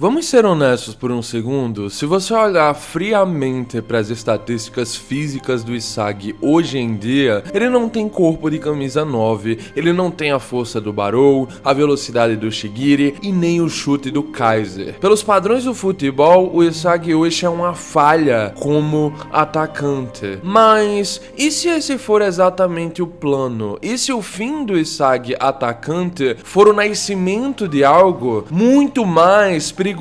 Vamos ser honestos por um segundo. Se você olhar friamente para as estatísticas físicas do Isagi hoje em dia, ele não tem corpo de camisa 9, ele não tem a força do Barou, a velocidade do Shigiri e nem o chute do Kaiser. Pelos padrões do futebol, o Isagi hoje é uma falha como atacante. Mas e se esse for exatamente o plano? E se o fim do Isagi atacante for o nascimento de algo muito mais perigoso?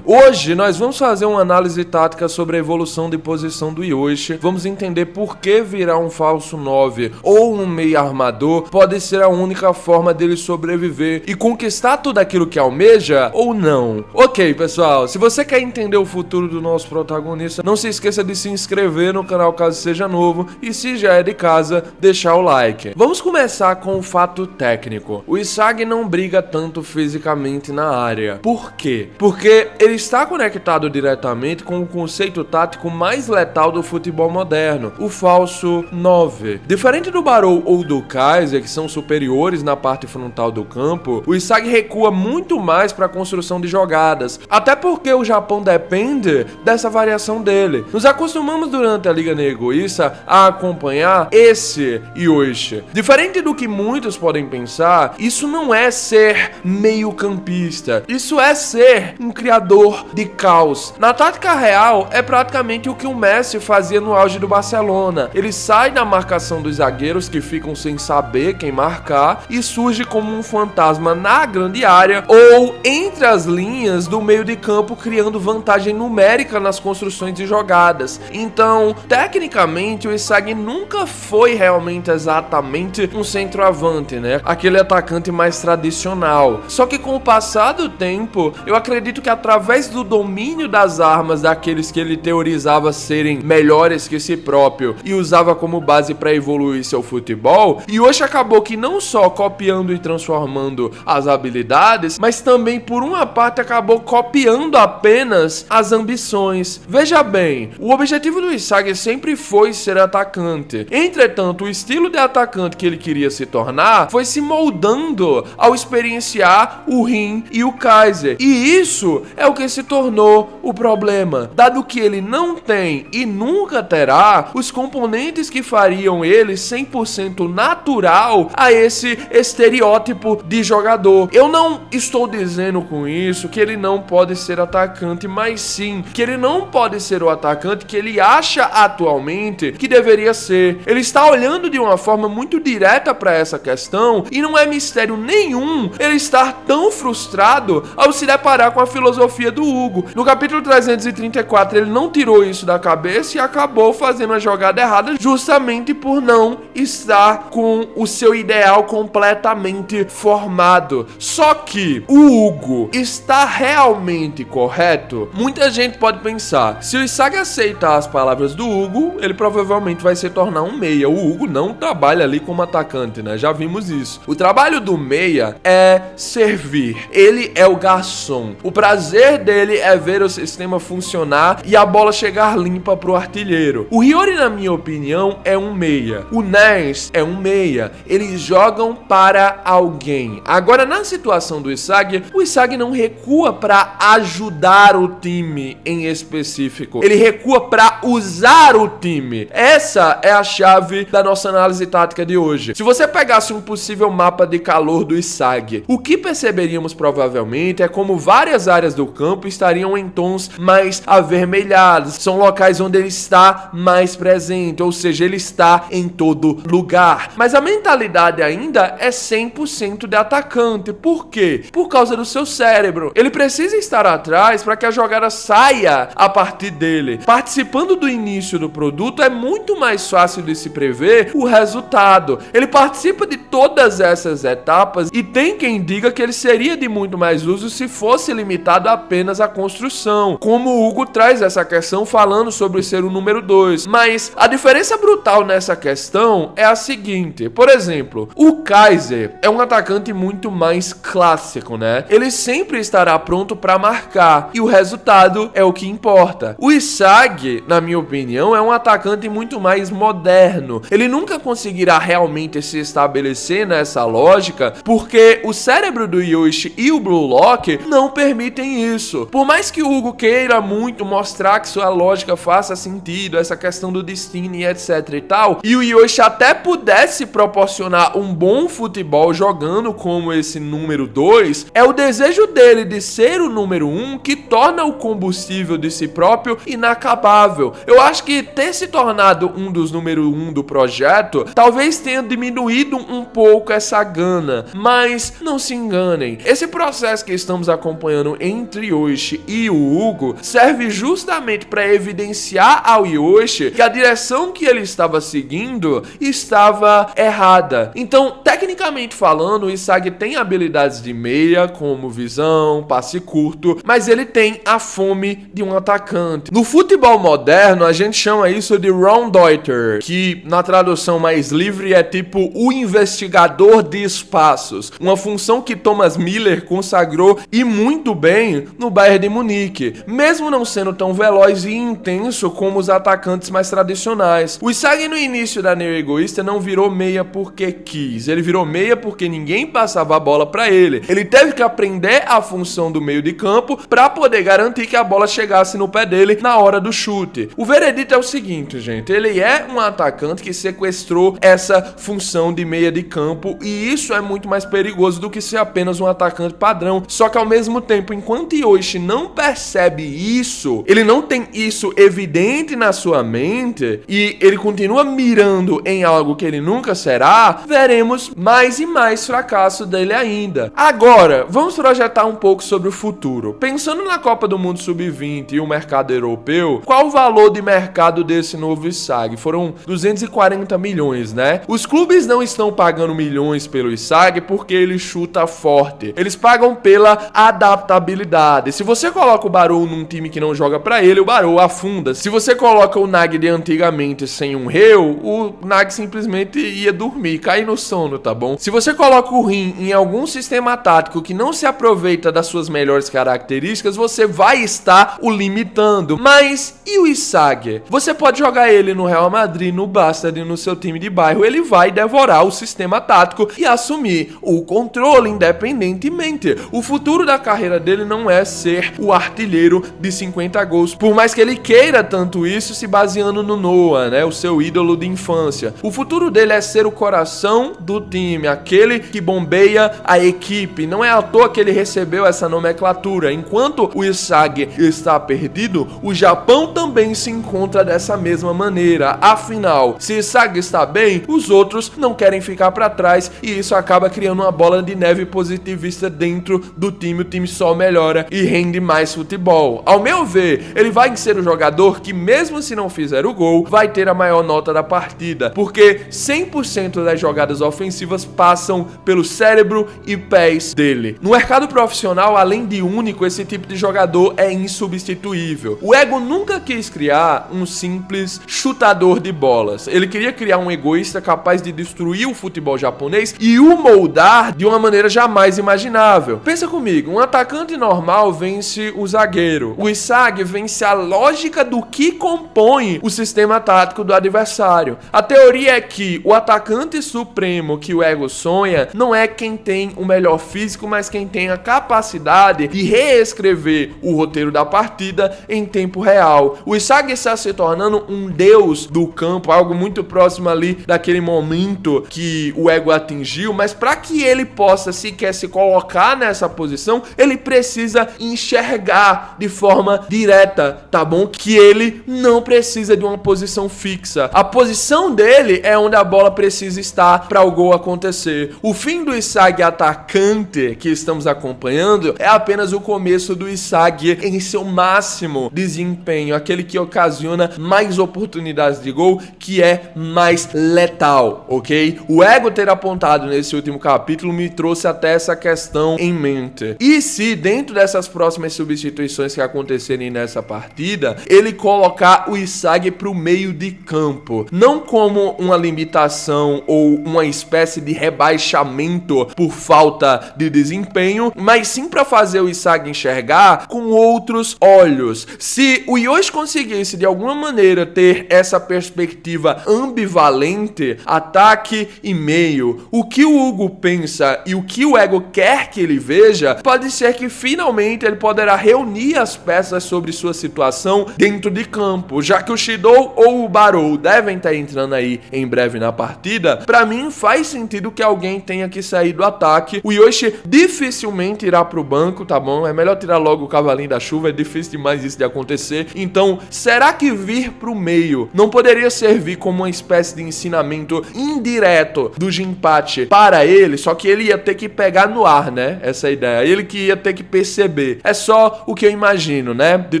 Hoje nós vamos fazer uma análise tática sobre a evolução de posição do Yoshi, vamos entender por que virar um falso 9 ou um meio armador pode ser a única forma dele sobreviver e conquistar tudo aquilo que almeja ou não. Ok, pessoal, se você quer entender o futuro do nosso protagonista, não se esqueça de se inscrever no canal caso seja novo e se já é de casa, deixar o like. Vamos começar com o fato técnico. O Isagi não briga tanto fisicamente na área. Por quê? Porque ele está conectado diretamente com o conceito tático mais letal do futebol moderno, o falso 9. Diferente do Barou ou do Kaiser, que são superiores na parte frontal do campo, o Isagi recua muito mais para a construção de jogadas, até porque o Japão depende dessa variação dele. Nos acostumamos durante a Liga Negoísta a acompanhar esse Yoshi. Diferente do que muitos podem pensar, isso não é ser meio campista, isso é ser um criador de caos. Na tática real, é praticamente o que o Messi fazia no auge do Barcelona. Ele sai da marcação dos zagueiros que ficam sem saber quem marcar e surge como um fantasma na grande área ou entre as linhas do meio de campo, criando vantagem numérica nas construções de jogadas. Então, tecnicamente, o Isagi nunca foi realmente exatamente um centroavante, né? Aquele atacante mais tradicional. Só que com o passar do tempo, eu acredito que através do domínio das armas daqueles que ele teorizava serem melhores que si próprio e usava como base para evoluir seu futebol, Yoshi acabou que não só copiando e transformando as habilidades, mas também por uma parte acabou copiando apenas as ambições. Veja bem, o objetivo do Isagi sempre foi ser atacante. Entretanto, o estilo de atacante que ele queria se tornar foi se moldando ao experienciar o Rin e o Kaiser. E isso é o que se tornou o problema, dado que ele não tem e nunca terá os componentes que fariam ele 100% natural a esse estereótipo de jogador. Eu não estou dizendo com isso que ele não pode ser atacante, mas sim que ele não pode ser o atacante que ele acha atualmente que deveria ser. Ele está olhando de uma forma muito direta para essa questão e não é mistério nenhum ele estar tão frustrado ao se deparar com a filosofia do Hugo. No capítulo 334 ele não tirou isso da cabeça e acabou fazendo a jogada errada justamente por não estar com o seu ideal completamente formado. Só que o Hugo está realmente correto? Muita gente pode pensar, se o Isagi aceitar as palavras do Hugo, ele provavelmente vai se tornar um meia. O Hugo não trabalha ali como atacante, né? Já vimos isso. O trabalho do meia é servir. Ele é o garçom. O prazer dele é ver o sistema funcionar e a bola chegar limpa pro artilheiro. O Hiyori, na minha opinião, é um meia. O Ness é um meia. Eles jogam para alguém. Agora, na situação do Isagi, o Isagi não recua para ajudar o time em específico. Ele recua para usar o time. Essa é a chave da nossa análise tática de hoje. Se você pegasse um possível mapa de calor do Isagi, o que perceberíamos provavelmente é como várias áreas do campo estariam em tons mais avermelhados. São locais onde ele está mais presente, ou seja, ele está em todo lugar. Mas a mentalidade ainda é 100% de atacante. Por quê? Por causa do seu cérebro. Ele precisa estar atrás para que a jogada saia a partir dele. Participando do início do produto é muito mais fácil de se prever o resultado. Ele participa de todas essas etapas e tem quem diga que ele seria de muito mais uso se fosse limitado apenas à construção, como o Hugo traz essa questão falando sobre ser o número 2. Mas a diferença brutal nessa questão é a seguinte: por exemplo, o Kaiser é um atacante muito mais clássico, né? Ele sempre estará pronto para marcar e o resultado é o que importa. O Isagi, na minha opinião, é um atacante muito mais moderno. Ele nunca conseguirá realmente se estabelecer nessa lógica porque o cérebro do Yoshi e o Blue Lock não permitem permitem isso. Por mais que o Hugo queira muito mostrar que sua lógica faça sentido, essa questão do destino e etc e tal, e o Yoshi até pudesse proporcionar um bom futebol jogando como esse número 2, é o desejo dele de ser o número 1 que torna o combustível de si próprio inacabável. Eu acho que ter se tornado um dos número 1 do projeto talvez tenha diminuído um pouco essa gana, mas não se enganem, esse processo que estamos acompanhando entre Yoshi e o Hugo serve justamente para evidenciar ao Yoshi que a direção que ele estava seguindo estava errada. Então, tecnicamente falando, o Isagi tem habilidades de meia, como visão, passe curto, mas ele tem a fome de um atacante. No futebol moderno, a gente chama isso de Raumdeuter, que na tradução mais livre é tipo o investigador de espaços, uma função que Thomas Müller consagrou e muito bem no Bayern de Munique, mesmo não sendo tão veloz e intenso como os atacantes mais tradicionais. O Isagi no início da Neo Egoísta não virou meia porque quis, ele virou meia porque ninguém passava a bola pra ele. Ele teve que aprender a função do meio de campo pra poder garantir que a bola chegasse no pé dele na hora do chute. O veredito é o seguinte, gente, ele é um atacante que sequestrou essa função de meia de campo e isso é muito mais perigoso do que ser apenas um atacante padrão. Só que ao mesmo tempo, enquanto Yoshi não percebe isso, ele não tem isso evidente na sua mente e ele continua mirando em algo que ele nunca será, veremos mais e mais fracasso dele ainda. Agora, vamos projetar um pouco sobre o futuro. Pensando na Copa do Mundo Sub-20 e o mercado europeu, qual o valor de mercado desse novo Isagi? Foram 240 milhões, né? Os clubes não estão pagando milhões pelo Isagi porque ele chuta forte. Eles pagam pela adaptabilidade. Se você coloca o Barou num time que não joga pra ele, o Barou afunda. Se você coloca o Nag de antigamente sem um Reu, o Nag simplesmente ia dormir, cair no sono, tá bom? Se você coloca o Rin em algum sistema tático que não se aproveita das suas melhores características, você vai estar o limitando. Mas e o Isagi? Você pode jogar ele no Real Madrid, no Bastard, no seu time de bairro, ele vai devorar o sistema tático e assumir o controle independentemente. O futuro da carreira dele não é ser o artilheiro de 50 gols, por mais que ele queira tanto isso se baseando no Noah, né, o seu ídolo de infância. O futuro dele é ser o coração do time, aquele que bombeia a equipe. Não é à toa que ele recebeu essa nomenclatura. Enquanto o Isagi está perdido, o Japão também se encontra dessa mesma maneira. Afinal, se Isagi está bem, os outros não querem ficar para trás e isso acaba criando uma bola de neve positivista dentro do time. O time só melhora e rende mais futebol. Ao meu ver, ele vai ser o jogador que, mesmo se não fizer o gol, vai ter a maior nota da partida, porque 100% das jogadas ofensivas passam pelo cérebro e pés dele. No mercado profissional, além de único, esse tipo de jogador é insubstituível. O Ego nunca quis criar um simples chutador de bolas. Ele queria criar um egoísta capaz de destruir o futebol japonês e o moldar de uma maneira jamais imaginável. Pensa comigo, um atacante normal vence o zagueiro. O Isagi vence a lógica do que compõe o sistema tático do adversário. A teoria é que o atacante supremo que o Ego sonha não é quem tem o melhor físico, mas quem tem a capacidade de reescrever o roteiro da partida em tempo real. O Isagi está se tornando um deus do campo, algo muito próximo ali daquele momento que o Ego atingiu, mas para que ele possa sequer se colocar nessa posição, ele precisa enxergar de forma direta, tá bom? Que ele não precisa de uma posição fixa. A posição dele é onde a bola precisa estar para o gol acontecer. O fim do Isagi atacante que estamos acompanhando é apenas o começo do Isagi em seu máximo desempenho, aquele que ocasiona mais oportunidades de gol, que é mais letal, ok? O Ego ter apontado nesse último capítulo me trouxe até essa questão em mente. E se dentro dessas próximas substituições que acontecerem nessa partida, ele colocar o Isagi pro meio de campo, não como uma limitação ou uma espécie de rebaixamento por falta de desempenho, mas sim para fazer o Isagi enxergar com outros olhos. Se o Yoshi conseguisse de alguma maneira ter essa perspectiva ambivalente, ataque e meio, o que o Hugo pensa e o que o Ego quer que ele veja, pode ser que finalmente ele poderá reunir as peças sobre sua situação dentro de campo. Já que o Shidou ou o Barou devem estar entrando aí em breve na partida, pra mim faz sentido que alguém tenha que sair do ataque. O Yoshi dificilmente irá pro banco, tá bom? É melhor tirar logo o cavalinho da chuva, é difícil demais isso de acontecer. Então, será que vir pro meio não poderia servir como uma espécie de ensinamento indireto do Jinpachi para ele? Só que ele ia ter que pegar no ar, né? Essa ideia. Ele que ia ter que perceber. É só o que eu imagino, né? De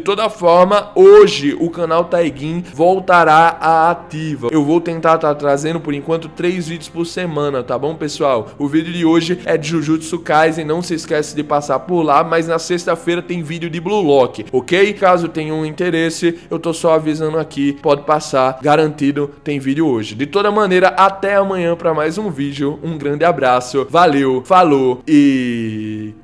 toda forma, hoje o canal Taegin voltará à ativa. Eu vou tentar estar trazendo por enquanto 3 vídeos por semana, tá bom, pessoal? O vídeo de hoje é de Jujutsu Kaisen, não se esquece de passar por lá, mas na sexta-feira tem vídeo de Blue Lock, ok? Caso tenha um interesse, eu tô só avisando aqui, pode passar, garantido, tem vídeo hoje. De toda maneira, até amanhã para mais um vídeo, um grande abraço, valeu, falou e...